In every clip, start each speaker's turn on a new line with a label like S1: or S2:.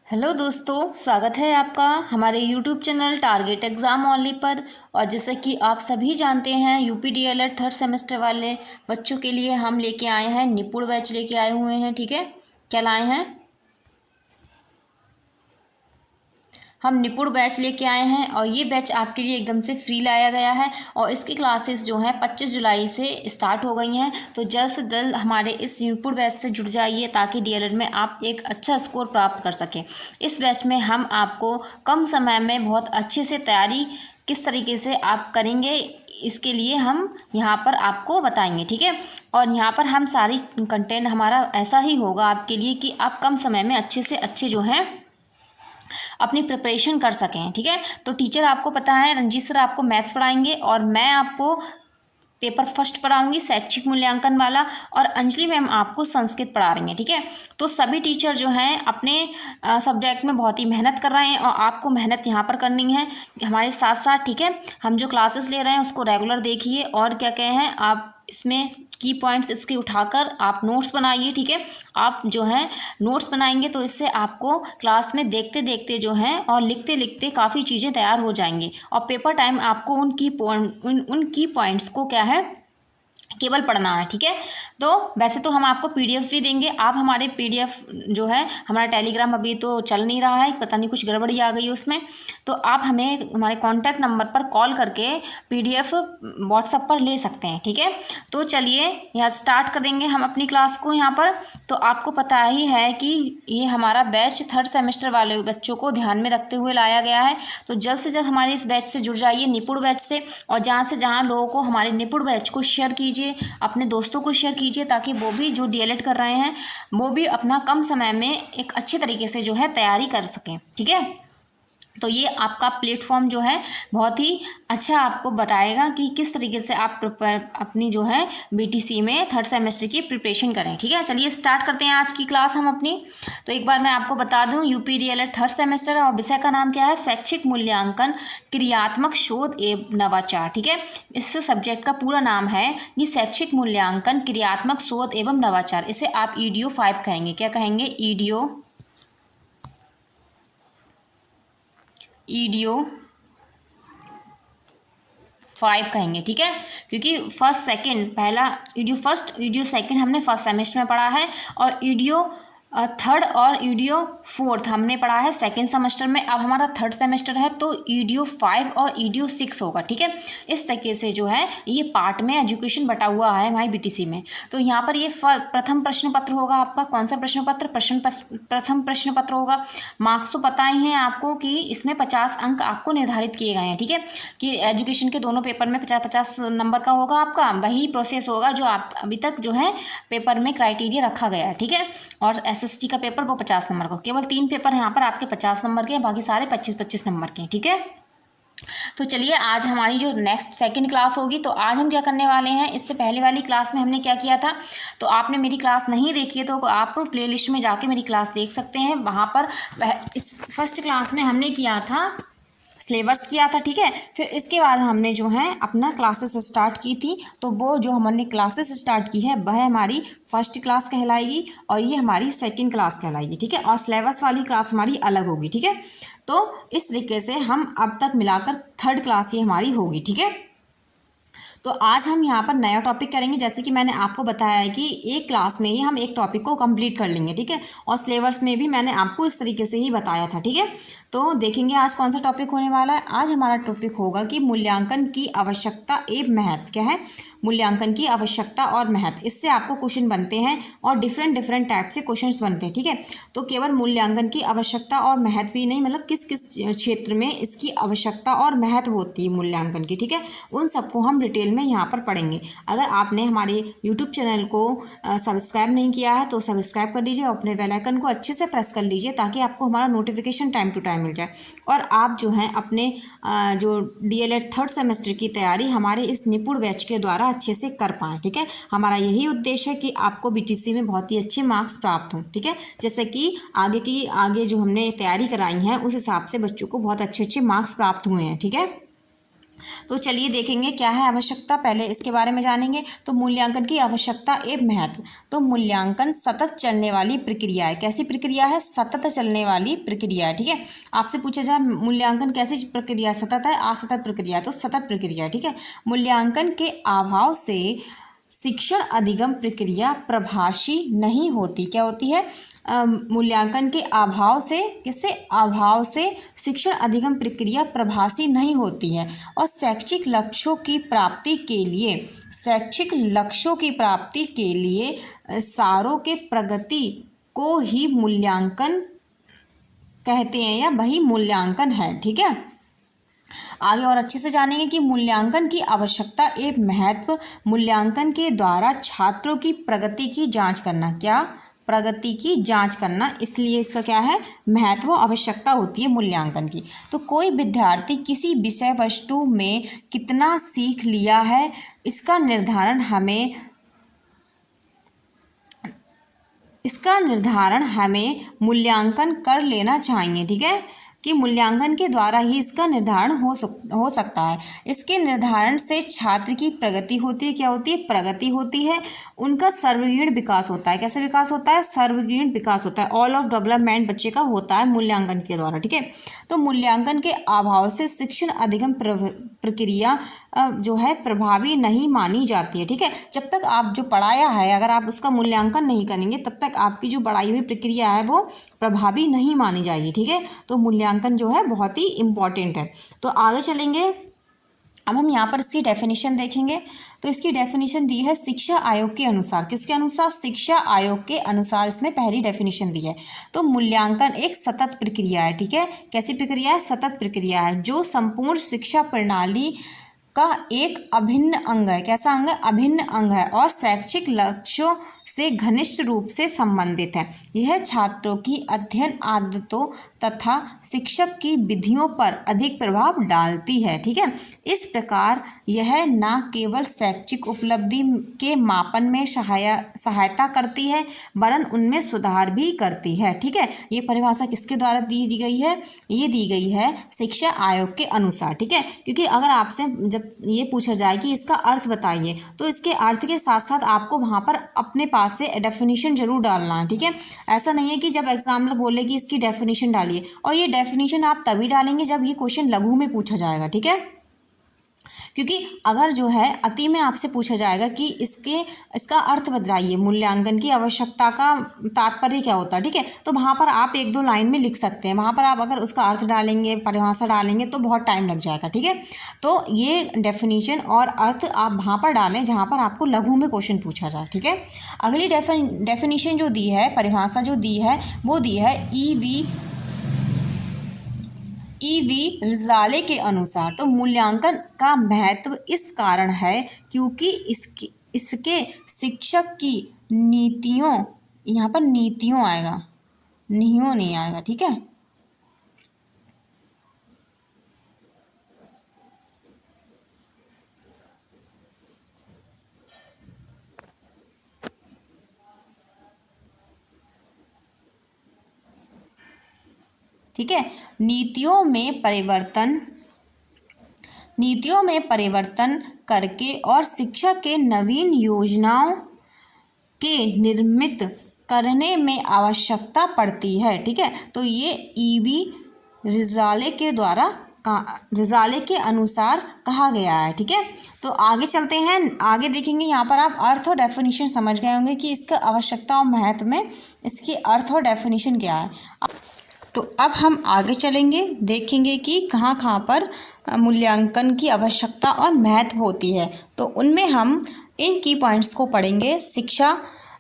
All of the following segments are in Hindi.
S1: हेलो दोस्तों, स्वागत है आपका हमारे YouTube channel target exam only पर। और जैसे कि आप सभी जानते हैं, यूपी डीएलएड थर्ड सेमेस्टर वाले बच्चों के लिए हम लेके आए हैं निपुण बैच लेके आए हुए हैं। ठीक है, क्या लाए हैं? हम निपुण बैच लेके आए हैं और ये बैच आपके लिए एकदम से फ्री लाया गया है। और इसकी क्लासेस जो हैं 25 जुलाई से स्टार्ट हो गई हैं। तो जल्द से जल्द हमारे इस निपुण बैच से जुड़ जाइए ताकि डीएलएड में आप एक अच्छा स्कोर प्राप्त कर सकें। इस बैच में हम आपको कम समय में बहुत अच्छे से तैयारी किस तरीके से आप करेंगे, इसके लिए हम यहाँ पर आपको बताएंगे। ठीक है, और यहाँ पर हम सारी कंटेंट हमारा ऐसा ही होगा आपके लिए कि आप कम समय में अच्छे से अच्छे जो हैं अपनी प्रिपरेशन कर सकें। ठीक है, तो टीचर आपको पता है रंजीत सर आपको मैथ्स पढ़ाएंगे और मैं आपको पेपर फर्स्ट पढ़ाऊंगी शैक्षिक मूल्यांकन वाला, और अंजलि मैम आपको संस्कृत पढ़ा रही हैं। ठीक है, तो सभी टीचर जो हैं अपने सब्जेक्ट में बहुत ही मेहनत कर रहे हैं और आपको मेहनत यहाँ पर करनी है हमारे साथ साथ। ठीक है, हम जो क्लासेस ले रहे हैं उसको रेगुलर देखिए और क्या कहे हैं आप इसमें की पॉइंट्स इसके उठाकर आप नोट्स बनाइए। ठीक है, आप जो है नोट्स बनाएंगे तो इससे आपको क्लास में देखते देखते जो है और लिखते लिखते काफ़ी चीज़ें तैयार हो जाएंगी। और पेपर टाइम आपको उन की पॉइंट्स को क्या है केवल पढ़ना है। ठीक है, तो वैसे तो हम आपको पीडीएफ भी देंगे। आप हमारे पीडीएफ जो है हमारा टेलीग्राम अभी तो चल नहीं रहा है, पता नहीं कुछ गड़बड़ी आ गई है उसमें, तो आप हमें हमारे कॉन्टैक्ट नंबर पर कॉल करके पीडीएफ व्हाट्सएप पर ले सकते हैं। ठीक है, तो चलिए यहाँ स्टार्ट कर देंगे हम अपनी क्लास को। यहाँ पर तो आपको पता ही है कि ये हमारा बैच थर्ड सेमेस्टर वाले बच्चों को ध्यान में रखते हुए लाया गया है। तो जल्द से जल्द हमारे इस बैच से जुड़ जाइए, निपुण बैच से, और जहाँ से जहाँ लोगों को हमारे निपुण बैच को शेयर कीजिए, अपने दोस्तों को शेयर कीजिए ताकि वो भी जो डीएलएड कर रहे हैं वो भी अपना कम समय में एक अच्छे तरीके से जो है तैयारी कर सकें। ठीक है, तो ये आपका प्लेटफॉर्म जो है बहुत ही अच्छा आपको बताएगा कि किस तरीके से आप अपनी जो है बीटीसी में थर्ड सेमेस्टर की प्रिपरेशन करें। ठीक है, चलिए स्टार्ट करते हैं आज की क्लास हम अपनी। तो एक बार मैं आपको बता दूं, यूपी डीएलएड थर्ड सेमेस्टर और विषय का नाम क्या है, शैक्षिक मूल्यांकन क्रियात्मक शोध एवं नवाचार। ठीक है, इस सब्जेक्ट का पूरा नाम है ये शैक्षिक मूल्यांकन क्रियात्मक शोध एवं नवाचार। इसे आप ईडीओ 5 कहेंगे। क्या कहेंगे? ईडीओ 5 कहेंगे। ठीक है, क्योंकि फर्स्ट सेकंड पहला ईडीओ फर्स्ट ईडीओ सेकंड हमने फर्स्ट सेमेस्टर में पढ़ा है, और ईडीओ थर्ड और ईडीओ फोर्थ हमने पढ़ा है सेकंड सेमेस्टर में। अब हमारा थर्ड सेमेस्टर है तो ईडीओ 5 और ईडीओ 6 होगा। ठीक है, इस तरीके से जो है ये पार्ट में एजुकेशन बटा हुआ है हमारी बीटीसी में। तो यहाँ पर ये प्रथम प्रश्न पत्र होगा आपका। कौन सा प्रश्न पत्र? प्रथम प्रश्न पत्र होगा। मार्क्स तो पता ही है आपको कि इसमें 50 अंक आपको निर्धारित किए गए हैं। ठीक है, कि एजुकेशन के दोनों पेपर में 50-50 नंबर का होगा आपका। वही प्रोसेस होगा जो आप अभी तक जो है पेपर में क्राइटेरिया रखा गया है। ठीक है, और एसएसटी का पेपर वो 50 नंबर का। केवल 3 पेपर यहाँ पर आपके 50 नंबर के हैं, बाकी सारे 25-25 नंबर के हैं। ठीक है, तो चलिए आज हमारी जो नेक्स्ट सेकंड क्लास होगी, तो आज हम क्या करने वाले हैं, इससे पहले वाली क्लास में हमने क्या किया था, तो आपने मेरी क्लास नहीं देखी है तो आप प्लेलिस्ट में जाके मेरी क्लास देख सकते हैं। वहाँ पर इस फर्स्ट क्लास में हमने किया था सिलेबस किया था। ठीक है, फिर इसके बाद हमने जो है अपना क्लासेस स्टार्ट की थी, तो वो जो हमने क्लासेस स्टार्ट की है वह हमारी फर्स्ट क्लास कहलाएगी और ये हमारी सेकंड क्लास कहलाएगी। ठीक है, और सिलेबस वाली क्लास हमारी अलग होगी। ठीक है, तो इस तरीके से हम अब तक मिलाकर थर्ड क्लास ये हमारी होगी। ठीक है, तो आज हम यहाँ पर नया टॉपिक करेंगे। जैसे कि मैंने आपको बताया है कि एक क्लास में ही हम एक टॉपिक को कंप्लीट कर लेंगे। ठीक है, और सिलेबस में भी मैंने आपको इस तरीके से ही बताया था। ठीक है, तो देखेंगे आज कौन सा टॉपिक होने वाला है। आज हमारा टॉपिक होगा कि मूल्यांकन की आवश्यकता एवं महत्व। क्या है? मूल्यांकन की आवश्यकता और महत्व। इससे आपको क्वेश्चन बनते हैं और डिफरेंट टाइप से क्वेश्चंस बनते हैं। ठीक है, तो केवल मूल्यांकन की आवश्यकता और महत्व ही नहीं, मतलब किस किस क्षेत्र में इसकी आवश्यकता और महत्व होती है मूल्यांकन की। ठीक है, उन सबको हम डिटेल में यहाँ पर पढ़ेंगे। अगर आपने हमारे यूट्यूब चैनल को सब्सक्राइब नहीं किया है तो सब्सक्राइब कर लीजिए और अपने बेल आइकन को अच्छे से प्रेस कर लीजिए ताकि आपको हमारा नोटिफिकेशन टाइम टू टाइम मिल जाए और आप जो है अपने जो डीएलएड थर्ड सेमेस्टर की तैयारी हमारे इस निपुण बैच के द्वारा अच्छे से कर पाएँ। ठीक है, हमारा यही उद्देश्य है कि आपको बीटीसी में बहुत ही अच्छे मार्क्स प्राप्त हों। ठीक है, जैसे कि आगे जो हमने तैयारी कराई है उस हिसाब से बच्चों को बहुत अच्छे मार्क्स प्राप्त हुए हैं। ठीक है, तो चलिए देखेंगे क्या है आवश्यकता, पहले इसके बारे में जानेंगे। तो मूल्यांकन की आवश्यकता एवं महत्व। तो मूल्यांकन सतत चलने वाली प्रक्रिया है। कैसी प्रक्रिया है? सतत चलने वाली प्रक्रिया है। ठीक है, आपसे पूछा जाए मूल्यांकन कैसी प्रक्रिया, सतत है असतत प्रक्रिया? तो सतत प्रक्रिया। ठीक है, मूल्यांकन के अभाव से शिक्षण अधिगम प्रक्रिया प्रभावी नहीं होती। क्या होती है? मूल्यांकन के अभाव से, किससे? अभाव से शिक्षण अधिगम प्रक्रिया प्रभावी नहीं होती है और शैक्षिक लक्ष्यों की प्राप्ति के लिए, शैक्षिक लक्ष्यों की प्राप्ति के लिए सारों के प्रगति को ही मूल्यांकन कहते हैं या वही मूल्यांकन है। ठीक है, आगे और अच्छे से जानेंगे कि मूल्यांकन की आवश्यकता एवं महत्व। मूल्यांकन के द्वारा छात्रों की प्रगति की जांच करना। क्या? प्रगति की जांच करना, इसलिए इसका क्या है? महत्व, आवश्यकता होती है मूल्यांकन की। तो कोई विद्यार्थी किसी विषय वस्तु में कितना सीख लिया है, इसका निर्धारण हमें मूल्यांकन कर लेना चाहिए। ठीक है, कि मूल्यांकन के द्वारा ही इसका निर्धारण हो सकता है। इसके निर्धारण से छात्र की प्रगति होती है। क्या होती है? प्रगति होती है। उनका सर्वगुण विकास होता है। कैसे विकास होता है? सर्वगुण विकास होता है। ऑल ऑफ डेवलपमेंट बच्चे का होता है मूल्यांकन के द्वारा। ठीक है, तो मूल्यांकन के अभाव से शिक्षण अधिगम प्रक्रिया जो है प्रभावी नहीं मानी जाती है। ठीक है, जब तक आप जो पढ़ाया है अगर आप उसका मूल्यांकन नहीं करेंगे तब तक आपकी जो पढ़ाई हुई प्रक्रिया है वो प्रभावी नहीं मानी जाएगी। ठीक है, तो मूल्यांकन जो है बहुत ही इम्पॉर्टेंट है। तो आगे चलेंगे, अब हम यहाँ पर इसकी डेफिनेशन देखेंगे। तो इसकी डेफिनेशन दी है शिक्षा आयोग के अनुसार। किसके अनुसार? शिक्षा आयोग के अनुसार इसमें पहली डेफिनेशन दी है। तो मूल्यांकन एक सतत प्रक्रिया है। ठीक है, कैसी प्रक्रिया है? सतत प्रक्रिया है जो संपूर्ण शिक्षा प्रणाली का एक अभिन्न अंग है। कैसा अंग है? अभिन्न अंग है और शैक्षिक लक्ष्यों से घनिष्ठ रूप से संबंधित है। यह छात्रों की अध्ययन आदतों तथा शिक्षक की विधियों पर अधिक प्रभाव डालती है। ठीक है, इस प्रकार यह न केवल शैक्षिक उपलब्धि के मापन में सहायता करती है वरन उनमें सुधार भी करती है। ठीक है, ये परिभाषा किसके द्वारा दी गई है? ये दी गई है शिक्षा आयोग के अनुसार। ठीक है, क्योंकि अगर आपसे जब ये पूछा जाए कि इसका अर्थ बताइए तो इसके अर्थ के साथ साथ आपको वहाँ पर अपने पास से डेफिनेशन जरूर डालना है। ठीक है, ऐसा नहीं है कि जब एग्जामिनर बोले कि इसकी डेफिनेशन डालिए, और ये डेफिनेशन आप तभी डालेंगे जब ये क्वेश्चन लघु में पूछा जाएगा। ठीक है, क्योंकि अगर जो है अति में आपसे पूछा जाएगा कि इसका अर्थ बताइए, मूल्यांकन की आवश्यकता का तात्पर्य क्या होता है। ठीक है, तो वहाँ पर आप एक दो लाइन में लिख सकते हैं। वहाँ पर आप अगर उसका अर्थ डालेंगे, परिभाषा डालेंगे तो बहुत टाइम लग जाएगा। ठीक है, तो ये डेफिनेशन और अर्थ आप वहाँ पर डालें जहाँ पर आपको लघु में क्वेश्चन पूछा जाए। ठीक है, अगली डेफिनेशन जो दी है, परिभाषा जो दी है वो दी है ईवी रिजाले के अनुसार। तो मूल्यांकन का महत्व इस कारण है क्योंकि इसके शिक्षक की नीतियों, यहाँ पर नीतियों आएगा, नीतियों नहीं आएगा। ठीक है, ठीक है, नीतियों में परिवर्तन करके और शिक्षा के नवीन योजनाओं के निर्मित करने में आवश्यकता पड़ती है। ठीक है, तो ये ईवी रिजाले के अनुसार कहा गया है। ठीक है, तो आगे चलते हैं, आगे देखेंगे। यहाँ पर आप अर्थ और डेफिनेशन समझ गए होंगे कि इसका आवश्यकता और महत्व में इसके अर्थ और डेफिनेशन क्या है। तो अब हम आगे चलेंगे, देखेंगे कि कहाँ कहाँ पर मूल्यांकन की आवश्यकता और महत्व होती है। तो उनमें हम इन की पॉइंट्स को पढ़ेंगे।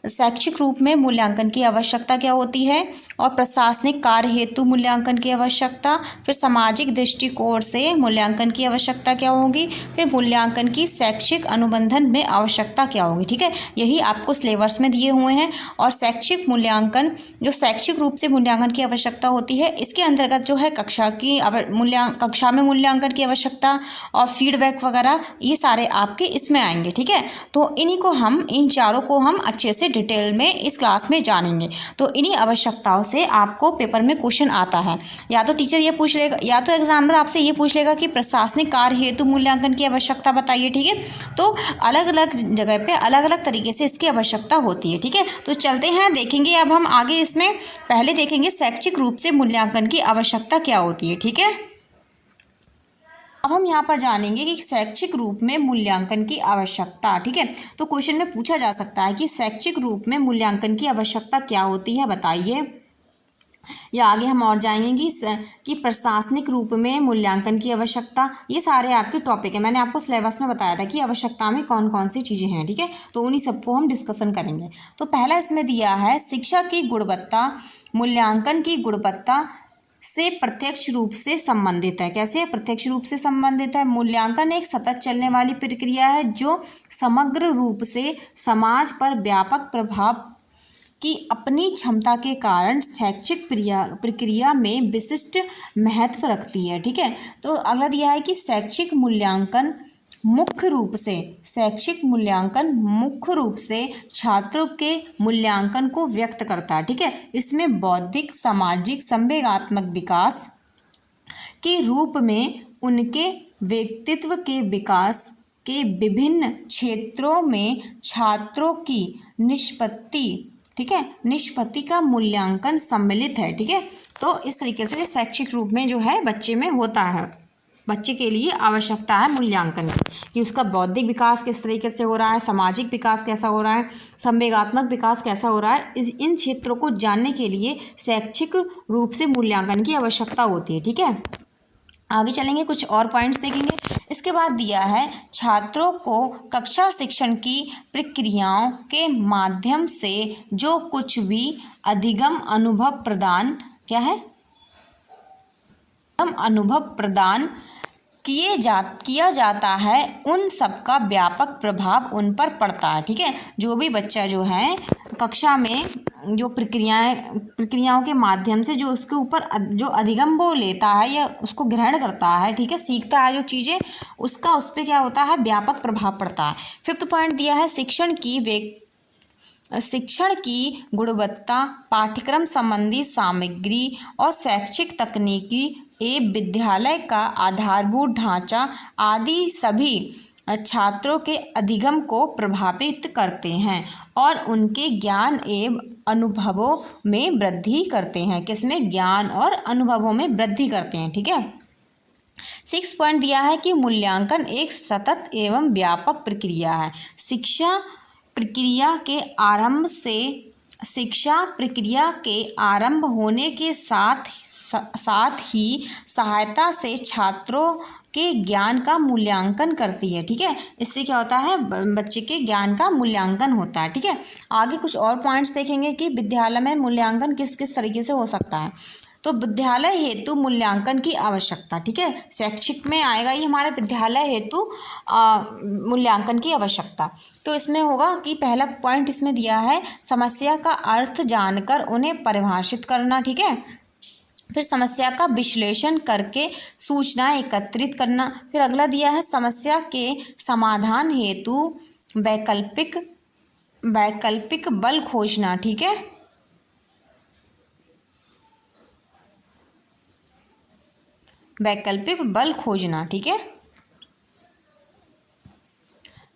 S1: शैक्षिक रूप में मूल्यांकन की आवश्यकता क्या होती है, और प्रशासनिक कार्य हेतु मूल्यांकन की आवश्यकता, फिर सामाजिक दृष्टिकोण से मूल्यांकन की आवश्यकता क्या होगी, फिर मूल्यांकन की शैक्षिक अनुबंधन में आवश्यकता क्या होगी। ठीक है, यही आपको सिलेबस में दिए हुए हैं। और शैक्षिक मूल्यांकन, जो शैक्षिक रूप से मूल्यांकन की आवश्यकता होती है, इसके अंतर्गत जो है कक्षा में मूल्यांकन की आवश्यकता और फीडबैक वगैरह, ये सारे आपके इसमें आएंगे। ठीक है, तो इन चारों को हम अच्छे से डिटेल में इस क्लास में जानेंगे। तो इन्हीं आवश्यकताओं से आपको पेपर में क्वेश्चन आता है। या तो टीचर ये पूछ लेगा, या तो एग्जामिनर आपसे ये पूछ लेगा कि प्रशासनिक कार्य हेतु मूल्यांकन की आवश्यकता बताइए। ठीक है, तो अलग अलग जगह पे अलग अलग तरीके से इसकी आवश्यकता होती है। ठीक है, तो चलते हैं, देखेंगे अब हम आगे। इसमें पहले देखेंगे शैक्षिक रूप से मूल्यांकन की आवश्यकता क्या होती है। ठीक है, अब हम यहाँ पर जानेंगे कि शैक्षिक रूप में मूल्यांकन की आवश्यकता। ठीक है, तो क्वेश्चन में पूछा जा सकता है कि शैक्षिक रूप में मूल्यांकन की आवश्यकता क्या होती है बताइए। या आगे हम और जाएंगे कि प्रशासनिक रूप में मूल्यांकन की आवश्यकता। ये सारे आपके टॉपिक है, मैंने आपको सिलेबस में बताया था कि आवश्यकता में कौन कौन सी चीज़ें हैं। ठीक है, तो उन्हीं सबको हम डिस्कशन करेंगे। तो पहला इसमें दिया है शिक्षा की गुणवत्ता मूल्यांकन की गुणवत्ता से प्रत्यक्ष रूप से संबंधित है। कैसे प्रत्यक्ष रूप से संबंधित है? मूल्यांकन एक सतत चलने वाली प्रक्रिया है जो समग्र रूप से समाज पर व्यापक प्रभाव की अपनी क्षमता के कारण शैक्षिक प्रक्रिया में विशिष्ट महत्व रखती है। ठीक है, तो अगला दिया है कि शैक्षिक मूल्यांकन मुख्य रूप से छात्रों के मूल्यांकन को व्यक्त करता है। ठीक है, इसमें बौद्धिक, सामाजिक, संवेगात्मक विकास के रूप में उनके व्यक्तित्व के विकास के विभिन्न क्षेत्रों में छात्रों की निष्पत्ति का मूल्यांकन सम्मिलित है। ठीक है, तो इस तरीके से शैक्षिक रूप में जो है बच्चे में होता है, बच्चे के लिए आवश्यकता है मूल्यांकन की, कि उसका बौद्धिक विकास किस तरीके से हो रहा है, सामाजिक विकास कैसा हो रहा है, संवेगात्मक विकास कैसा हो रहा है। इन क्षेत्रों को जानने के लिए शैक्षिक रूप से मूल्यांकन की आवश्यकता होती है। ठीक है, आगे चलेंगे, कुछ और पॉइंट्स देखेंगे। इसके बाद दिया है छात्रों को कक्षा शिक्षण की प्रक्रियाओं के माध्यम से जो कुछ भी अधिगम अनुभव प्रदान किया जाता है उन सबका व्यापक प्रभाव उन पर पड़ता है। ठीक है, जो भी बच्चा जो है कक्षा में जो प्रक्रियाओं के माध्यम से जो उसके ऊपर जो अधिगम वो लेता है या उसको ग्रहण करता है, ठीक है, सीखता है जो चीज़ें, उसका उस पर क्या होता है, व्यापक प्रभाव पड़ता है। 5th पॉइंट दिया है शिक्षण की गुणवत्ता, पाठ्यक्रम संबंधी सामग्री और शैक्षिक तकनीकी एवं विद्यालय का आधारभूत ढांचा आदि सभी छात्रों के अधिगम को प्रभावित करते हैं और उनके ज्ञान एवं अनुभवों में वृद्धि करते हैं। किसमें? ज्ञान और अनुभवों में वृद्धि करते हैं। ठीक है, 6 पॉइंट दिया है कि मूल्यांकन एक सतत एवं व्यापक प्रक्रिया है। शिक्षा प्रक्रिया के आरंभ होने के साथ ही सहायता से छात्रों के ज्ञान का मूल्यांकन करती है। ठीक है, इससे क्या होता है, बच्चे के ज्ञान का मूल्यांकन होता है। ठीक है, आगे कुछ और पॉइंट्स देखेंगे कि विद्यालय में मूल्यांकन किस किस तरीके से हो सकता है। तो विद्यालय हेतु मूल्यांकन की आवश्यकता। ठीक है, शैक्षिक में आएगा ये हमारे विद्यालय हेतु मूल्यांकन की आवश्यकता। तो इसमें होगा कि पहला पॉइंट इसमें दिया है समस्या का अर्थ जानकर उन्हें परिभाषित करना। ठीक है, फिर समस्या का विश्लेषण करके सूचना एकत्रित करना। फिर अगला दिया है समस्या के समाधान हेतु वैकल्पिक बल खोजना। ठीक है, वैकल्पिक बल खोजना। ठीक है,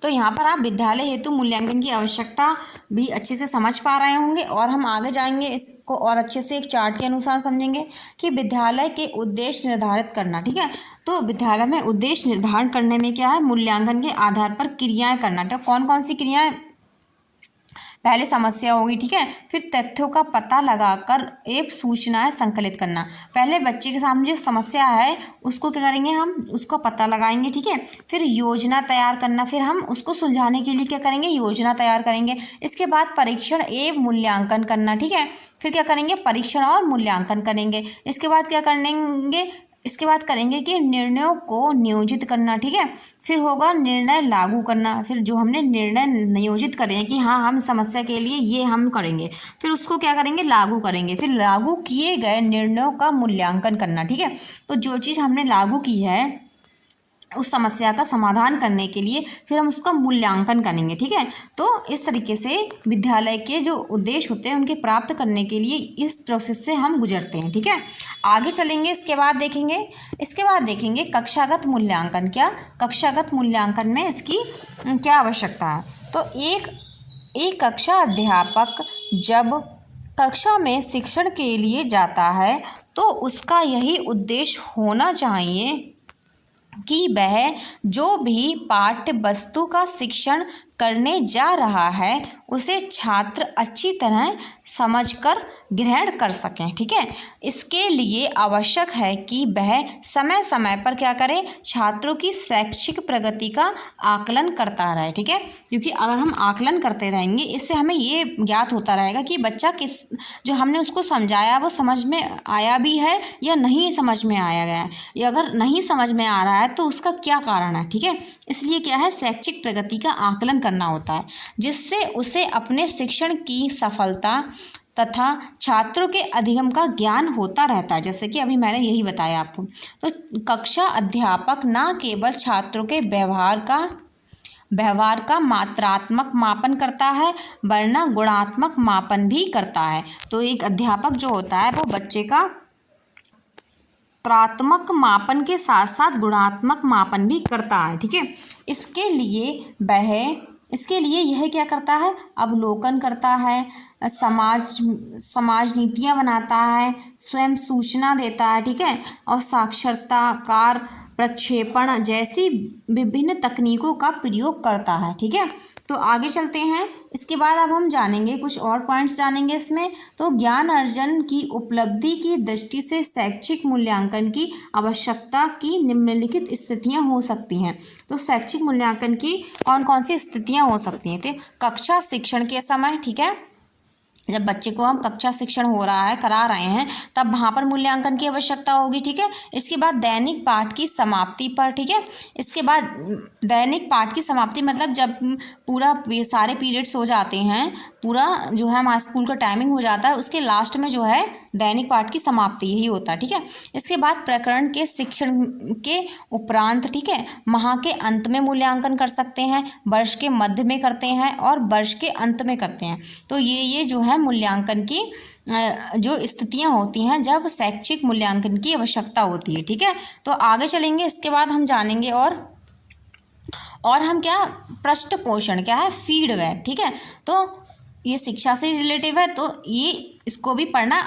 S1: तो यहाँ पर आप विद्यालय हेतु मूल्यांकन की आवश्यकता भी अच्छे से समझ पा रहे होंगे। और हम आगे जाएंगे, इसको और अच्छे से एक चार्ट के अनुसार समझेंगे कि विद्यालय के उद्देश्य निर्धारित करना। ठीक है, तो विद्यालय में उद्देश्य निर्धारण करने में क्या है, मूल्यांकन के आधार पर क्रियाएं करना। तो कौन कौन सी क्रियाएं? पहले समस्या होगी। ठीक है, फिर तथ्यों का पता लगाकर एक सूचनाएं संकलित करना। पहले बच्चे के सामने जो समस्या है उसको क्या करेंगे, हम उसको पता लगाएंगे। ठीक है, फिर योजना तैयार करना, फिर हम उसको सुलझाने के लिए क्या करेंगे, योजना तैयार करेंगे। इसके बाद परीक्षण एवं मूल्यांकन करना। ठीक है, फिर क्या करेंगे, परीक्षण और मूल्यांकन करेंगे। इसके बाद क्या करेंगे, इसके बाद करेंगे कि निर्णयों को नियोजित करना। ठीक है, फिर होगा निर्णय लागू करना। फिर जो हमने निर्णय नियोजित करें कि हाँ हम समस्या के लिए ये हम करेंगे, फिर उसको क्या करेंगे, लागू करेंगे। फिर लागू किए गए निर्णयों का मूल्यांकन करना। ठीक है, तो जो चीज़ हमने लागू की है उस समस्या का समाधान करने के लिए फिर हम उसका मूल्यांकन करेंगे। ठीक है, तो इस तरीके से विद्यालय के जो उद्देश्य होते हैं उनके प्राप्त करने के लिए इस प्रोसेस से हम गुजरते हैं। ठीक है, आगे चलेंगे। इसके बाद देखेंगे कक्षागत मूल्यांकन। क्या कक्षागत मूल्यांकन में इसकी क्या आवश्यकता है। तो एक कक्षा अध्यापक जब कक्षा में शिक्षण के लिए जाता है तो उसका यही उद्देश्य होना चाहिए कि वह जो भी पाठ्य वस्तु का शिक्षण करने जा रहा है उसे छात्र अच्छी तरह समझकर ग्रहण कर सकें। ठीक है, इसके लिए आवश्यक है कि वह समय समय पर क्या करे, छात्रों की शैक्षिक प्रगति का आकलन करता रहे। ठीक है, क्योंकि अगर हम आकलन करते रहेंगे इससे हमें ये ज्ञात होता रहेगा कि बच्चा किस जो हमने उसको समझाया वो समझ में आया भी है या नहीं समझ में आया गया है, या अगर नहीं समझ में आ रहा है तो उसका क्या कारण है। ठीक है, इसलिए क्या है, शैक्षिक प्रगति का आकलन करना होता है जिससे उसे अपने शिक्षण की सफलता तथा छात्रों के अधिगम का ज्ञान होता रहता है। जैसे कि अभी मैंने यही बताया आपको। तो कक्षा अध्यापक न केवल छात्रों के व्यवहार का मात्रात्मक मापन करता है वरना गुणात्मक मापन भी करता है। तो एक अध्यापक जो होता है वो बच्चे का मात्रात्मक मापन के साथ साथ गुणात्मक मापन भी करता है। ठीक है, इसके लिए यह क्या करता है, अवलोकन करता है, समाज नीतियाँ बनाता है, स्वयं सूचना देता है। ठीक है, और साक्षरताकार प्रक्षेपण जैसी विभिन्न तकनीकों का प्रयोग करता है। ठीक है, तो आगे चलते हैं। इसके बाद अब हम जानेंगे कुछ और पॉइंट्स जानेंगे इसमें। तो ज्ञान अर्जन की उपलब्धि की दृष्टि से शैक्षिक मूल्यांकन की आवश्यकता की निम्नलिखित स्थितियां हो सकती हैं। तो शैक्षिक मूल्यांकन की कौन कौन सी स्थितियां हो सकती हैं। तो कक्षा शिक्षण के समय, ठीक है, जब बच्चे को हम कक्षा शिक्षण हो रहा है करा रहे हैं तब वहाँ पर मूल्यांकन की आवश्यकता होगी। ठीक है, इसके बाद दैनिक पाठ की समाप्ति पर। ठीक है, इसके बाद दैनिक पाठ की समाप्ति मतलब जब पूरा सारे पीरियड्स हो जाते हैं, पूरा जो है हमारा स्कूल का टाइमिंग हो जाता है, उसके लास्ट में जो है दैनिक पाठ की समाप्ति यही होता है। ठीक है, इसके बाद प्रकरण के शिक्षण के उपरांत, ठीक है, माह के अंत में मूल्यांकन कर सकते हैं, वर्ष के मध्य में करते हैं और वर्ष के अंत में करते हैं। तो ये जो है मूल्यांकन की जो स्थितियां होती हैं जब शैक्षिक मूल्यांकन की आवश्यकता होती है। ठीक है, तो आगे चलेंगे। इसके बाद हम जानेंगे और हम क्या, पृष्ठ पोषण क्या है, फीडबैक। ठीक है, तो ये शिक्षा से रिलेटिव है तो ये इसको भी पढ़ना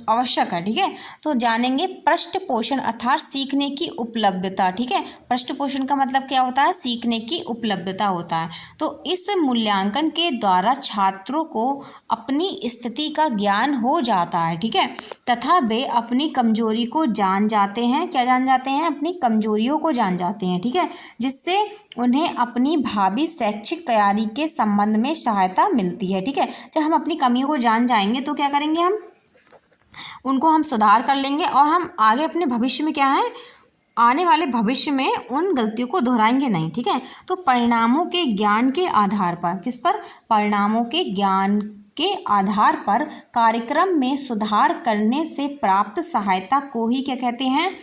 S1: आवश्यक है। ठीक है, तो जानेंगे पृष्ठ पोषण अर्थात सीखने की उपलब्धता। ठीक है, पृष्ठ पोषण का मतलब क्या होता है, सीखने की उपलब्धता होता है। तो इस मूल्यांकन के द्वारा छात्रों को अपनी स्थिति का ज्ञान हो जाता है। ठीक है, तथा वे अपनी कमजोरी को जान जाते हैं। क्या जान जाते हैं, अपनी कमजोरियों को जान जाते हैं। ठीक है, जिससे उन्हें अपनी भावी शैक्षिक तैयारी के संबंध में सहायता मिलती है। ठीक है, जब हम अपनी कमियों को जान जाएंगे तो क्या करेंगे, हम उनको हम सुधार कर लेंगे और हम आगे अपने भविष्य में क्या है, आने वाले भविष्य में उन गलतियों को दोहराएंगे नहीं। ठीक है, तो परिणामों के ज्ञान के आधार पर, किस पर, परिणामों के ज्ञान के आधार पर कार्यक्रम में सुधार करने से प्राप्त सहायता को ही क्या कहते हैं,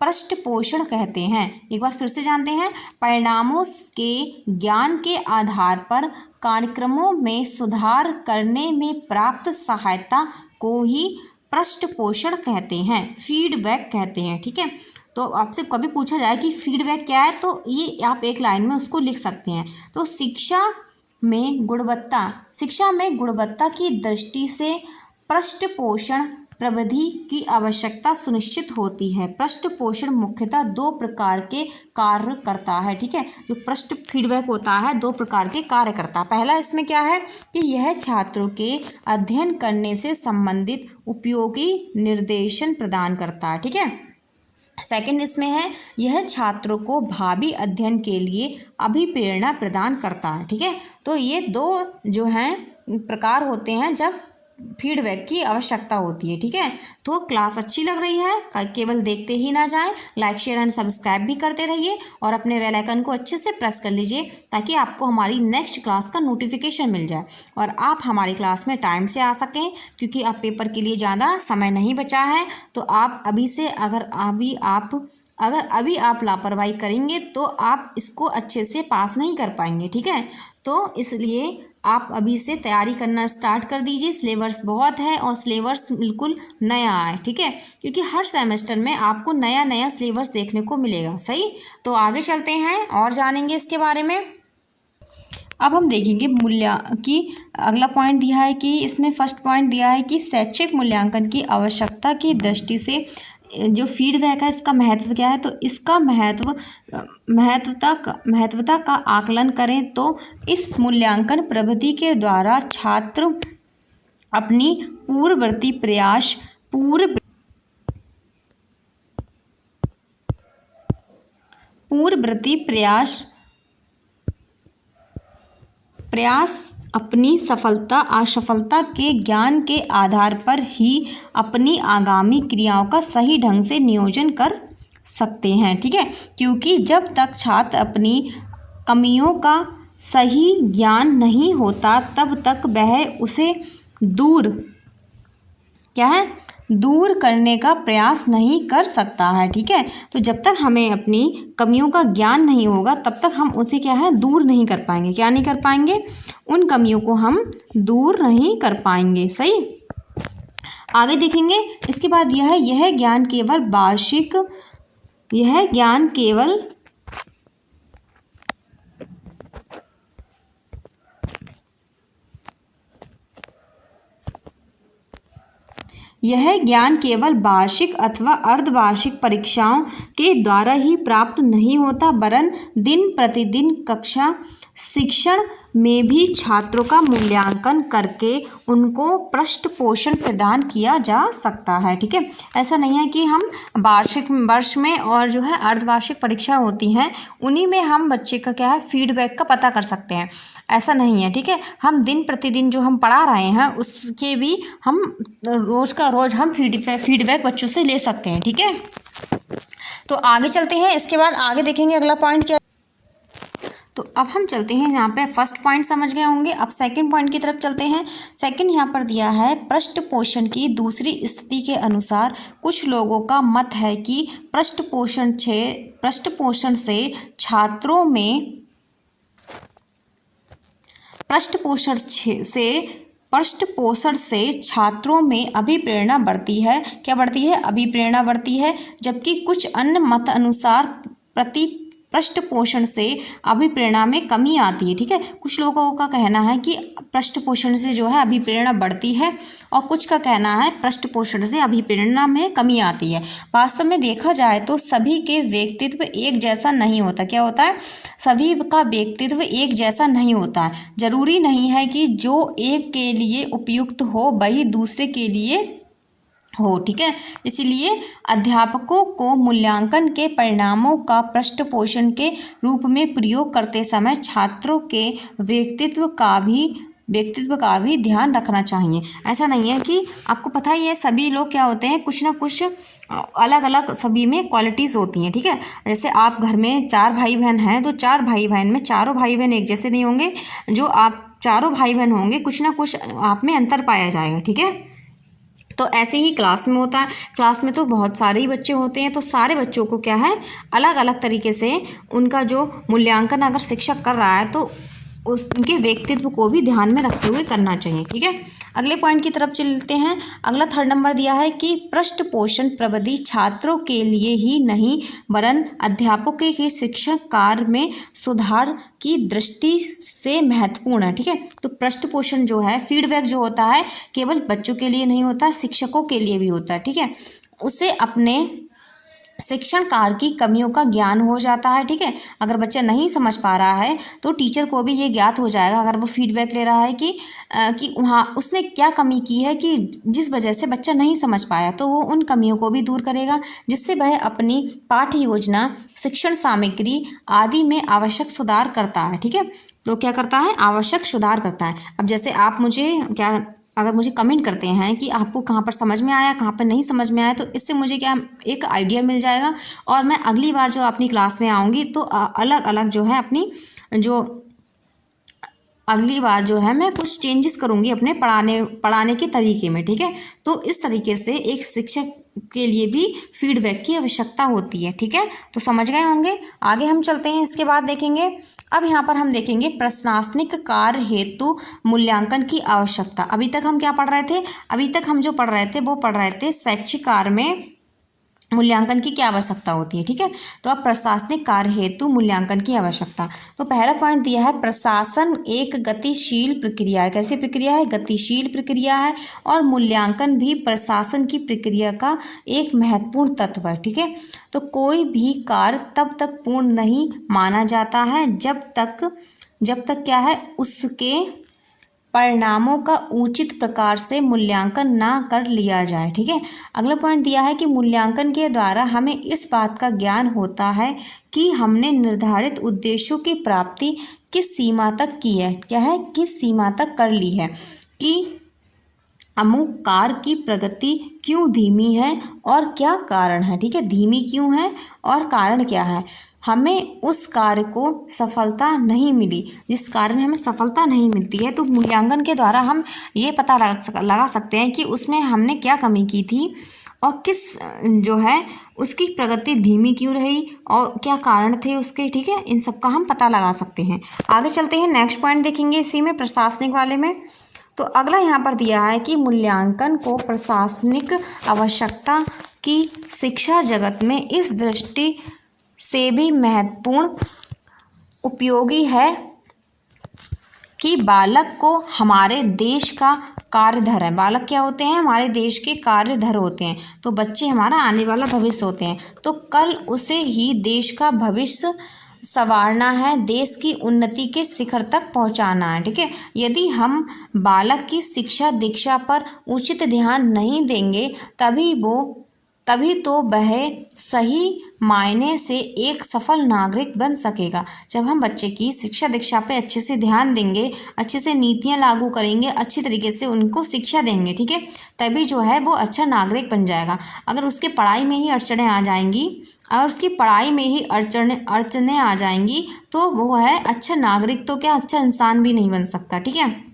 S1: पृष्ठ पोषण कहते हैं। एक बार फिर से जानते हैं, परिणामों के ज्ञान के आधार पर कार्यक्रमों में सुधार करने में प्राप्त सहायता को ही पृष्ठ पोषण कहते हैं, फीडबैक कहते हैं। ठीक है, तो आपसे कभी पूछा जाए कि फीडबैक क्या है तो ये आप एक लाइन में उसको लिख सकते हैं। तो शिक्षा में गुणवत्ता की दृष्टि से पृष्ठ पोषण प्रविधि की आवश्यकता सुनिश्चित होती है। पृष्ठ पोषण मुख्यतः 2 प्रकार के कार्य करता है। ठीक है, जो पृष्ठ फीडबैक होता है 2 प्रकार के कार्य करता है। पहला इसमें क्या है कि यह छात्रों के अध्ययन करने से संबंधित उपयोगी निर्देशन प्रदान करता है। ठीक है, सेकंड इसमें है, यह छात्रों को भावी अध्ययन के लिए अभिप्रेरणा प्रदान करता है। ठीक है, तो ये 2 जो हैं प्रकार होते हैं जब फीडबैक की आवश्यकता होती है। ठीक है, तो क्लास अच्छी लग रही है, केवल देखते ही ना जाएं, लाइक शेयर एंड सब्सक्राइब भी करते रहिए और अपने बेल आइकन को अच्छे से प्रेस कर लीजिए ताकि आपको हमारी नेक्स्ट क्लास का नोटिफिकेशन मिल जाए और आप हमारी क्लास में टाइम से आ सकें, क्योंकि अब पेपर के लिए ज़्यादा समय नहीं बचा है। तो आप अभी से अगर अभी आप अगर अभी आप लापरवाही करेंगे तो आप इसको अच्छे से पास नहीं कर पाएंगे, ठीक है। तो इसलिए आप अभी से तैयारी करना स्टार्ट कर दीजिए। सिलेबस बहुत है और सिलेबस बिल्कुल नया है, ठीक है, क्योंकि हर सेमेस्टर में आपको नया नया सिलेबस देखने को मिलेगा। सही, तो आगे चलते हैं और जानेंगे इसके बारे में। अब हम देखेंगे की अगला पॉइंट दिया है कि इसमें फर्स्ट पॉइंट दिया है कि शैक्षिक मूल्यांकन की आवश्यकता की दृष्टि से जो फीडबैक है इसका महत्व क्या है। तो इसका महत्वता का आकलन करें तो इस मूल्यांकन पद्धति के द्वारा छात्र अपनी पूर्ववर्ती प्रयास अपनी सफलता असफलता के ज्ञान के आधार पर ही अपनी आगामी क्रियाओं का सही ढंग से नियोजन कर सकते हैं, ठीक है। क्योंकि जब तक छात्र अपनी कमियों का सही ज्ञान नहीं होता तब तक वह उसे दूर करने का प्रयास नहीं कर सकता है, ठीक है। तो जब तक हमें अपनी कमियों का ज्ञान नहीं होगा तब तक हम उसे दूर नहीं कर पाएंगे। क्या नहीं कर पाएंगे? उन कमियों को हम दूर नहीं कर पाएंगे। सही, आगे देखेंगे। इसके बाद यह ज्ञान केवल वार्षिक अथवा अर्धवार्षिक परीक्षाओं के द्वारा ही प्राप्त नहीं होता, वरन दिन प्रतिदिन कक्षा शिक्षण में भी छात्रों का मूल्यांकन करके उनको पृष्ठ पोषण प्रदान किया जा सकता है, ठीक है। ऐसा नहीं है कि हम वर्ष में और अर्धवार्षिक परीक्षा होती हैं उन्हीं में हम बच्चे का फीडबैक का पता कर सकते हैं, ऐसा नहीं है, ठीक है। हम दिन प्रतिदिन जो हम पढ़ा रहे हैं उसके भी हम रोज़ का रोज़ हम फीडबैक बच्चों से ले सकते हैं, ठीक है। तो आगे चलते हैं। इसके बाद आगे देखेंगे अगला पॉइंट क्या। तो अब हम चलते हैं, यहाँ पे फर्स्ट पॉइंट समझ गए होंगे, अब सेकंड पॉइंट की तरफ चलते हैं। सेकंड यहाँ पर दिया है पृष्ठ पोषण की दूसरी स्थिति के अनुसार कुछ लोगों का मत है कि पृष्ठ पोषण से छात्रों में अभिप्रेरणा बढ़ती है। क्या बढ़ती है? अभिप्रेरणा बढ़ती है। जबकि कुछ अन्य मत अनुसार पृष्ठ पोषण से अभिप्रेरणा में कमी आती है, ठीक है। कुछ लोगों का कहना है कि पृष्ठ पोषण से अभिप्रेरणा बढ़ती है और कुछ का कहना है पृष्ठ पोषण से अभिप्रेरणा में कमी आती है। वास्तव में देखा जाए तो सभी के व्यक्तित्व एक जैसा नहीं होता। क्या होता है? सभी का व्यक्तित्व एक जैसा नहीं होता है। जरूरी नहीं है कि जो एक के लिए उपयुक्त हो वही दूसरे के लिए हो, ठीक है। इसलिए अध्यापकों को मूल्यांकन के परिणामों का पृष्ठ पोषण के रूप में प्रयोग करते समय छात्रों के व्यक्तित्व का भी ध्यान रखना चाहिए। ऐसा नहीं है कि आपको पता ही है सभी लोग क्या होते हैं, कुछ ना कुछ अलग अलग सभी में क्वालिटीज़ होती हैं, ठीक है। जैसे आप घर में 4 भाई बहन हैं तो 4 भाई बहन में चारों भाई बहन एक जैसे नहीं होंगे। जो आप चारों भाई बहन होंगे कुछ ना कुछ आप में अंतर पाया जाएगा, ठीक है। तो ऐसे ही क्लास में होता है। क्लास में तो बहुत सारे ही बच्चे होते हैं, तो सारे बच्चों को अलग अलग तरीके से उनका जो मूल्यांकन अगर शिक्षक कर रहा है तो उनके व्यक्तित्व को भी ध्यान में रखते हुए करना चाहिए, ठीक है। अगले पॉइंट की तरफ चलते हैं। अगला 3rd नंबर दिया है कि पृष्ठ पोषण प्रविधि छात्रों के लिए ही नहीं वरन अध्यापकों के शिक्षण कार्य में सुधार की दृष्टि से महत्वपूर्ण है, ठीक है। तो पृष्ठ पोषण फीडबैक जो होता है केवल बच्चों के लिए नहीं होता, शिक्षकों के लिए भी होता है, ठीक है। उसे अपने शिक्षण कार्य की कमियों का ज्ञान हो जाता है, ठीक है। अगर बच्चा नहीं समझ पा रहा है तो टीचर को भी ये ज्ञात हो जाएगा, अगर वो फीडबैक ले रहा है कि हाँ उसने क्या कमी की है कि जिस वजह से बच्चा नहीं समझ पाया, तो वो उन कमियों को भी दूर करेगा जिससे वह अपनी पाठ्य योजना, शिक्षण सामग्री आदि में आवश्यक सुधार करता है, ठीक है। तो क्या करता है? आवश्यक सुधार करता है। अब जैसे आप अगर मुझे कमेंट करते हैं कि आपको कहाँ पर समझ में आया, कहाँ पर नहीं समझ में आया, तो इससे मुझे एक आइडिया मिल जाएगा और मैं अगली बार जो अपनी क्लास में आऊँगी तो अलग अलग अपनी जो मूल्यांकन है उसका जो पृष्ठ पोषण है उसका भी ध्यान रखूँगी, ठीक है। तो आगे चलते हैं। इसके बाद यहाँ पर दिया है पृष्ठ पोषण प्रविधि छात्रों के लिए ही नहीं वरन अध्यापकों के शिक्षण कार्य में सुधार की दृष्टि से महत्वपूर्ण है, ठीक है। तो पृष्ठ पोषण जो फीडबैक जो होता है केवल बच्चों के लिए नहीं होता, शिक्षकों के लिए भी होता है, ठीक है। अगले पॉइंट की तरफ चलते हैं। अगला 4th नंबर दिया है कि पृष्ठ पोषण प्रविधि छात्रों के लिए ही नहीं वरन अध्यापकों के शिक्षण कार्य में सुधार की दृष्टि से महत्वपूर्ण है, ठीक है। अगली बार जो है मैं कुछ चेंजेस करूँगी अपने पढ़ाने के तरीके में, ठीक है। तो इस तरीके से एक शिक्षक के लिए भी फीडबैक की आवश्यकता होती है, ठीक है। तो समझ गए होंगे। आगे हम चलते हैं, इसके बाद देखेंगे। अब यहाँ पर हम देखेंगे प्रशासनिक कार्य हेतु मूल्यांकन की आवश्यकता। अभी तक हम क्या पढ़ रहे थे? अभी तक हम जो पढ़ रहे थे वो पढ़ रहे थे शैक्षिक कार्य में मूल्यांकन की क्या आवश्यकता होती है, ठीक है। तो अब प्रशासनिक कार्य हेतु मूल्यांकन की आवश्यकता। तो पहला पॉइंट दिया है, प्रशासन एक गतिशील प्रक्रिया है। कैसी प्रक्रिया है? गतिशील प्रक्रिया है। और मूल्यांकन भी प्रशासन की प्रक्रिया का एक महत्वपूर्ण तत्व है, ठीक है। तो कोई भी कार्य तब तक पूर्ण नहीं माना जाता है जब तक क्या है, उसके परिणामों का उचित प्रकार से मूल्यांकन ना कर लिया जाए, ठीक है। अगला पॉइंट दिया है कि मूल्यांकन के द्वारा हमें इस बात का ज्ञान होता है कि हमने निर्धारित उद्देश्यों की प्राप्ति किस सीमा तक की है, क्या है, किस सीमा तक कर ली है, कि अमुक कार्य की प्रगति क्यों धीमी है और क्या कारण है, ठीक है। धीमी क्यों है और कारण क्या है। हमें उस कार्य को सफलता नहीं मिली, जिस कार्य में हमें सफलता नहीं मिलती है, तो मूल्यांकन के द्वारा हम ये पता लगा सकते हैं कि उसमें हमने क्या कमी की थी और किस जो है उसकी प्रगति धीमी क्यों रही और क्या कारण थे उसके, ठीक है। इन सब का हम पता लगा सकते हैं। आगे चलते हैं, नेक्स्ट पॉइंट देखेंगे इसी में, प्रशासनिक वाले में। तो अगला यहाँ पर दिया है कि मूल्यांकन को प्रशासनिक आवश्यकता की शिक्षा जगत में इस दृष्टि से भी महत्वपूर्ण उपयोगी है कि बालक को हमारे देश का कार्यधर है। बालक क्या होते हैं? हमारे देश के कार्यधर होते हैं। तो बच्चे हमारा आने वाला भविष्य होते हैं। तो कल उसे ही देश का भविष्य संवारना है, देश की उन्नति के शिखर तक पहुंचाना है, ठीक है। यदि हम बालक की शिक्षा दीक्षा पर उचित ध्यान नहीं देंगे तभी तो वह सही मायने से एक सफल नागरिक बन सकेगा। जब हम बच्चे की शिक्षा दीक्षा पे अच्छे से ध्यान देंगे, अच्छे से नीतियां लागू करेंगे, अच्छी तरीके से उनको शिक्षा देंगे, ठीक है, तभी जो है वो अच्छा नागरिक बन जाएगा। अगर उसके पढ़ाई में ही अड़चनें आ जाएंगी और उसकी पढ़ाई में ही अड़चनें आ जाएंगी तो वो है अच्छा नागरिक तो क्या, अच्छा इंसान भी नहीं बन सकता, ठीक है।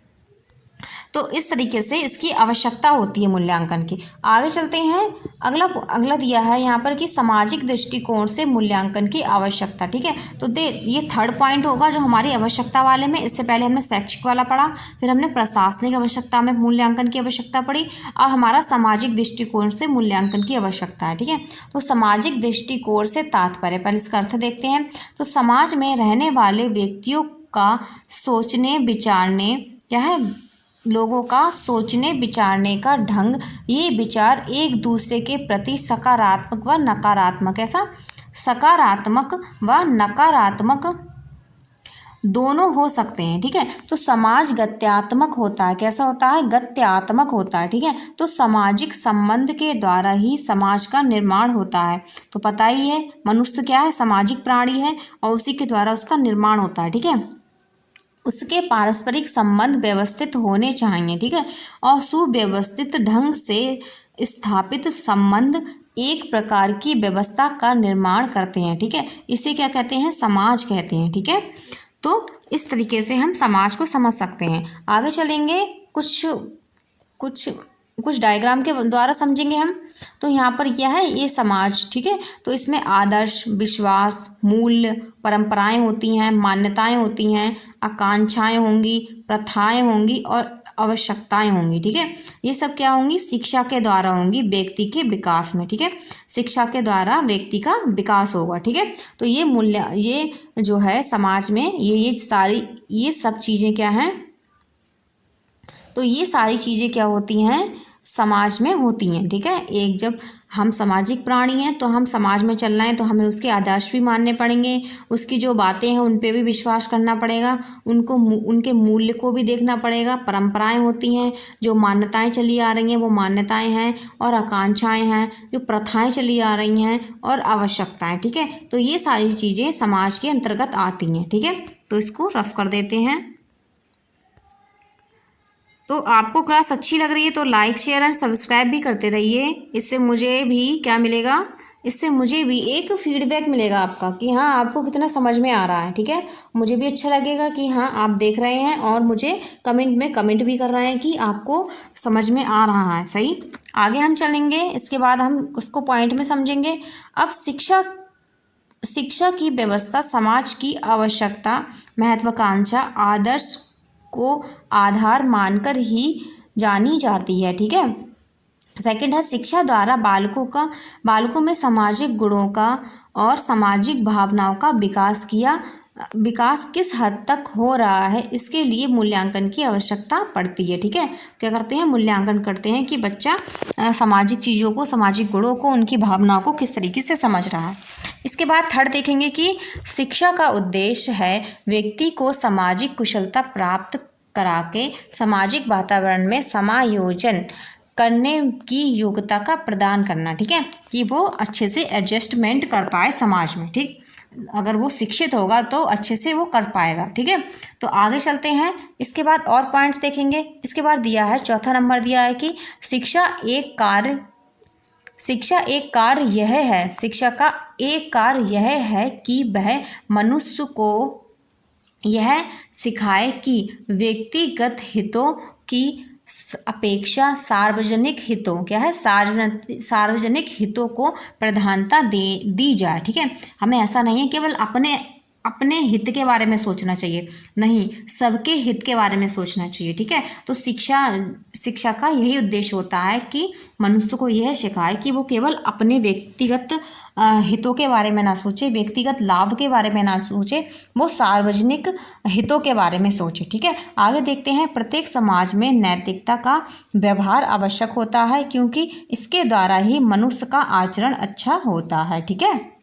S1: तो इस तरीके से इसकी आवश्यकता होती है मूल्यांकन की। आगे चलते हैं, अगला दिया है यहाँ पर कि सामाजिक दृष्टिकोण से मूल्यांकन की आवश्यकता, ठीक है। तो ये थर्ड पॉइंट होगा जो हमारी आवश्यकता वाले में। इससे पहले हमने शैक्षिक वाला पढ़ा, फिर हमने प्रशासनिक आवश्यकता में मूल्यांकन की आवश्यकता पढ़ी, और हमारा सामाजिक दृष्टिकोण से मूल्यांकन की आवश्यकता है, ठीक है। तो सामाजिक दृष्टिकोण से तात्पर्य, पहले इसका अर्थ देखते हैं। तो समाज में रहने वाले व्यक्तियों का सोचने विचारने, क्या है, लोगों का सोचने विचारने का ढंग, ये विचार एक दूसरे के प्रति सकारात्मक व नकारात्मक, ऐसा सकारात्मक व नकारात्मक दोनों हो सकते हैं, ठीक है। तो समाज गत्यात्मक होता है, कैसा होता है? गत्यात्मक होता है, ठीक है। तो सामाजिक संबंध के द्वारा ही समाज का निर्माण होता है। तो पता ही है मनुष्य क्या है? सामाजिक प्राणी है और उसी के द्वारा उसका निर्माण होता है, ठीक है। उसके पारस्परिक संबंध व्यवस्थित होने चाहिए, ठीक है। और सुव्यवस्थित ढंग से स्थापित संबंध एक प्रकार की व्यवस्था का निर्माण करते हैं, ठीक है। इसे क्या कहते हैं? समाज कहते हैं, ठीक है। तो इस तरीके से हम समाज को समझ सकते हैं। आगे चलेंगे, कुछ डायग्राम के द्वारा समझेंगे हम। तो यहाँ पर क्या है? ये समाज, ठीक है। तो इसमें आदर्श, विश्वास, मूल्य, परंपराएं होती हैं, मान्यताएं होती हैं, आकांक्षाएं होंगी, प्रथाएं होंगी और आवश्यकताएं होंगी, ठीक है। ये सब क्या होंगी? शिक्षा के द्वारा होंगी व्यक्ति के विकास में, ठीक है। शिक्षा के द्वारा व्यक्ति का विकास होगा, ठीक है। तो ये जो है समाज में ये सब चीज़ें क्या हैं? तो ये सारी चीज़ें क्या होती हैं? समाज में होती हैं, ठीक है। एक जब हम सामाजिक प्राणी हैं तो हम समाज में चलना है तो हमें उसके आदर्श भी मानने पड़ेंगे, उसकी जो बातें हैं उन पे भी विश्वास करना पड़ेगा, उनके मूल्य को भी देखना पड़ेगा। परंपराएं होती हैं, जो मान्यताएं चली आ रही हैं वो मान्यताएं हैं, और आकांक्षाएं हैं, जो प्रथाएं चली आ रही हैं, और आवश्यकताएं, ठीक है। तो ये सारी चीज़ें समाज के अंतर्गत आती हैं, ठीक है। तो इसको रफ कर देते हैं। तो आपको क्लास अच्छी लग रही है तो लाइक, शेयर एंड सब्सक्राइब भी करते रहिए। इससे मुझे भी क्या मिलेगा? इससे मुझे भी एक फीडबैक मिलेगा आपका कि हाँ आपको कितना समझ में आ रहा है। ठीक है, मुझे भी अच्छा लगेगा कि हाँ आप देख रहे हैं और मुझे कमेंट में कमेंट भी कर रहे हैं कि आपको समझ में आ रहा है। सही, आगे हम चलेंगे, इसके बाद हम उसको पॉइंट में समझेंगे। अब शिक्षा की व्यवस्था समाज की आवश्यकता, महत्वाकांक्षा, आदर्श को आधार मानकर ही जानी जाती है। ठीक है, सेकंड है शिक्षा द्वारा बालकों में सामाजिक गुणों का और सामाजिक भावनाओं का विकास किस हद तक हो रहा है, इसके लिए मूल्यांकन की आवश्यकता पड़ती है। ठीक है, क्या करते हैं, मूल्यांकन करते हैं कि बच्चा सामाजिक चीज़ों को, सामाजिक गुणों को, उनकी भावनाओं को किस तरीके से समझ रहा है। इसके बाद थर्ड देखेंगे कि शिक्षा का उद्देश्य है व्यक्ति को सामाजिक कुशलता प्राप्त करा के सामाजिक वातावरण में समायोजन करने की योग्यता का प्रदान करना। ठीक है, कि वो अच्छे से एडजस्टमेंट कर पाए समाज में। ठीक, अगर वो शिक्षित होगा तो अच्छे से वो कर पाएगा। ठीक है, तो आगे चलते हैं, इसके बाद और पॉइंट्स देखेंगे। इसके बाद दिया है, चौथा नंबर दिया है कि शिक्षा का एक कार्य यह है कि वह मनुष्य को यह सिखाए कि व्यक्तिगत हितों की अपेक्षा सार्वजनिक हितों को प्रधानता दी जाए। ठीक है, हमें ऐसा नहीं है केवल अपने हित के बारे में सोचना चाहिए, नहीं, सबके हित के बारे में सोचना चाहिए। ठीक है, तो शिक्षा का यही उद्देश्य होता है कि मनुष्य को यह सिखाए कि वो केवल अपने व्यक्तिगत हितों के बारे में ना सोचे, व्यक्तिगत लाभ के बारे में ना सोचे, वो सार्वजनिक हितों के बारे में सोचे। ठीक है, आगे देखते हैं, प्रत्येक समाज में नैतिकता का व्यवहार आवश्यक होता है क्योंकि इसके द्वारा ही मनुष्य का आचरण अच्छा होता है। ठीक है,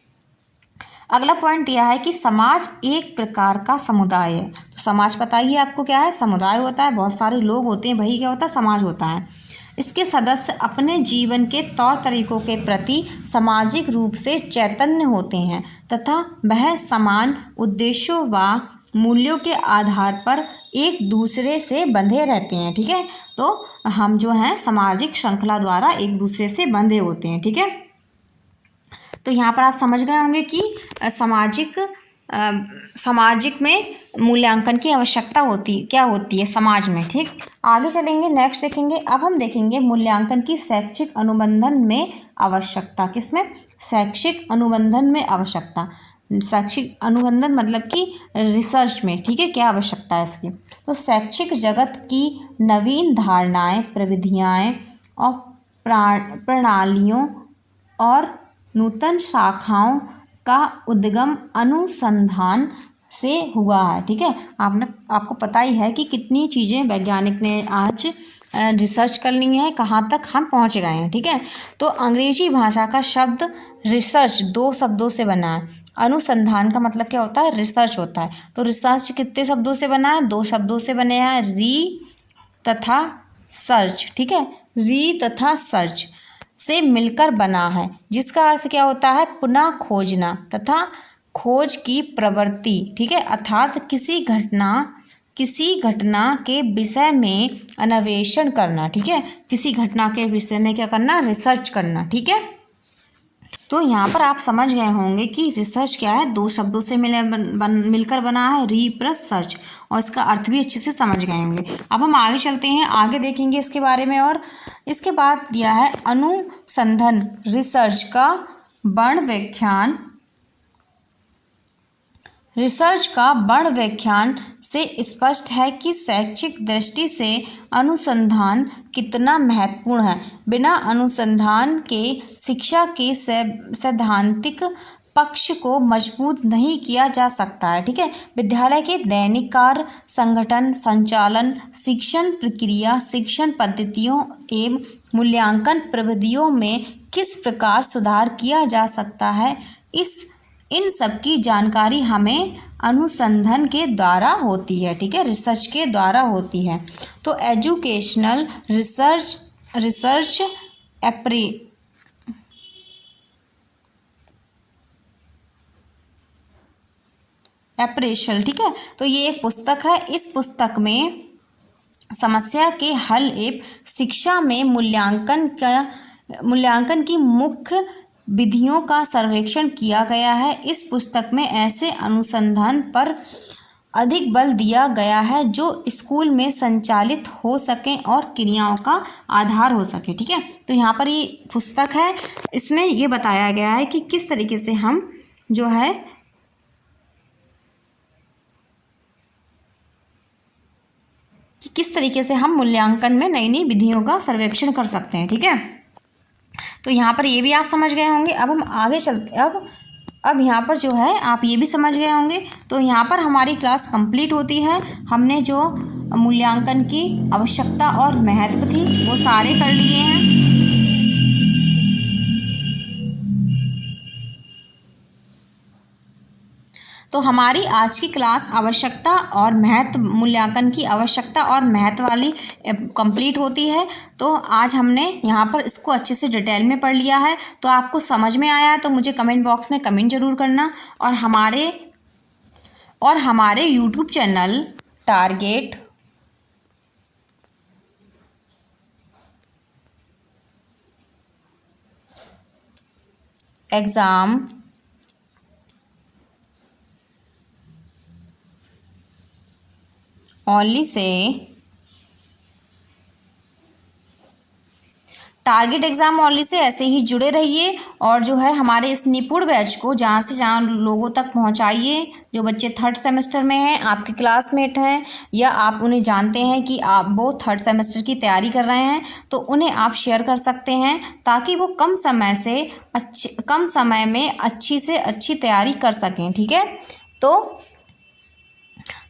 S1: अगला पॉइंट दिया है कि समाज एक प्रकार का समुदाय है। तो समाज पता ही है आपको क्या है, समुदाय होता है, बहुत सारे लोग होते हैं, वही क्या होता है, समाज होता है। इसके सदस्य अपने जीवन के तौर तरीकों के प्रति सामाजिक रूप से चैतन्य होते हैं तथा वह समान उद्देश्यों व मूल्यों के आधार पर एक दूसरे से बंधे रहते हैं। ठीक है, तो हम जो हैं सामाजिक श्रृंखला द्वारा एक दूसरे से बंधे होते हैं। ठीक है, तो यहाँ पर आप समझ गए होंगे कि सामाजिक में मूल्यांकन की आवश्यकता क्या होती है समाज में। ठीक, आगे चलेंगे, नेक्स्ट देखेंगे। अब हम देखेंगे मूल्यांकन की शैक्षिक अनुबंधन में आवश्यकता। किसमें, शैक्षिक अनुबंधन में आवश्यकता। शैक्षिक अनुबंधन मतलब कि रिसर्च में। ठीक है, क्या आवश्यकता है इसकी, तो शैक्षिक जगत की नवीन धारणाएं, प्रविधियाँ और प्रणालियों और नूतन शाखाओं का उद्गम अनुसंधान से हुआ है। ठीक है, आपको पता ही है कि कितनी चीज़ें वैज्ञानिक ने आज रिसर्च कर ली है, कहाँ तक हम पहुँच गए हैं। ठीक है, तो अंग्रेजी भाषा का शब्द रिसर्च 2 शब्दों से बना है। अनुसंधान का मतलब क्या होता है, रिसर्च होता है। तो रिसर्च कितने शब्दों से बना है, 2 शब्दों से बने हैं, री तथा सर्च। ठीक है, री तथा सर्च से मिलकर बना है, जिसका अर्थ क्या होता है, पुनः खोजना तथा खोज की प्रवृत्ति। ठीक है, अर्थात किसी घटना के विषय में अन्वेषण करना। ठीक है, किसी घटना के विषय में क्या करना, रिसर्च करना। ठीक है, तो यहाँ पर आप समझ गए होंगे कि रिसर्च क्या है, 2 शब्दों से मिलकर बना है, री प्लस सर्च, और इसका अर्थ भी अच्छे से समझ गए होंगे। अब हम आगे चलते हैं, आगे देखेंगे इसके बारे में। और इसके बाद दिया है अनुसंधान, रिसर्च का वर्ण व्याख्यान से स्पष्ट है कि शैक्षिक दृष्टि से अनुसंधान कितना महत्वपूर्ण है। बिना अनुसंधान के शिक्षा के सैद्धांतिक पक्ष को मजबूत नहीं किया जा सकता है। ठीक है, विद्यालय के दैनिक कार्य, संगठन, संचालन, शिक्षण प्रक्रिया, शिक्षण पद्धतियों एवं मूल्यांकन प्रविधियों में किस प्रकार सुधार किया जा सकता है, इन सब की जानकारी हमें अनुसंधान के द्वारा होती है। ठीक है, रिसर्च के द्वारा होती है। तो एजुकेशनल रिसर्च एप्रेशल। ठीक है, तो ये एक पुस्तक है। इस पुस्तक में समस्या के हल एवं शिक्षा में मूल्यांकन की मुख्य विधियों का सर्वेक्षण किया गया है। इस पुस्तक में ऐसे अनुसंधान पर अधिक बल दिया गया है जो स्कूल में संचालित हो सकें और क्रियाओं का आधार हो सके। ठीक है, तो यहाँ पर ये पुस्तक है, इसमें ये बताया गया है कि किस तरीके से हम जो है किस तरीके से हम मूल्यांकन में नई नई विधियों का सर्वेक्षण कर सकते हैं। ठीक है, तो यहाँ पर ये भी आप समझ गए होंगे। अब हम आगे चलते, अब यहाँ पर जो है आप ये भी समझ गए होंगे। तो यहाँ पर हमारी क्लास कंप्लीट होती है। हमने जो मूल्यांकन की आवश्यकता और महत्व थी वो सारे कर लिए हैं। तो हमारी आज की क्लास आवश्यकता और महत्व, मूल्यांकन की आवश्यकता और महत्व वाली कंप्लीट होती है। तो आज हमने यहाँ पर इसको अच्छे से डिटेल में पढ़ लिया है। तो आपको समझ में आया है तो मुझे कमेंट बॉक्स में कमेंट ज़रूर करना। और हमारे YouTube channel target exam only say target exam only say ऐसे ही जुड़े रहिए और जो है हमारे इस निपुण बैच को जहाँ से जहाँ लोगों तक पहुँचाइए। जो बच्चे 3rd सेमेस्टर में हैं, आपके क्लासमेट हैं या आप उन्हें जानते हैं कि आप वो 3rd सेमेस्टर की तैयारी कर रहे हैं, तो उन्हें आप शेयर कर सकते हैं ताकि वो कम समय में अच्छी से अच्छी तैयारी कर सकें। ठीक है,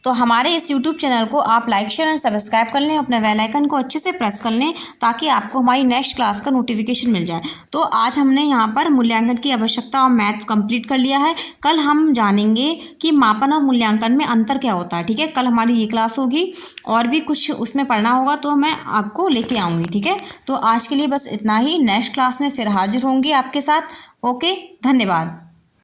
S1: तो हमारे इस YouTube चैनल को आप लाइक, शेयर एंड सब्सक्राइब कर लें, अपने बेल आइकन को अच्छे से प्रेस कर लें ताकि आपको हमारी नेक्स्ट क्लास का नोटिफिकेशन मिल जाए। तो आज हमने यहाँ पर मूल्यांकन की आवश्यकता और मैथ कंप्लीट कर लिया है। कल हम जानेंगे कि मापन और मूल्यांकन में अंतर क्या होता है। ठीक है, कल हमारी ये क्लास होगी और भी कुछ उसमें पढ़ना होगा तो मैं आपको लेके आऊँगी। ठीक है, तो आज के लिए बस इतना ही। नेक्स्ट क्लास में फिर हाजिर होंगी आपके साथ। ओके, धन्यवाद।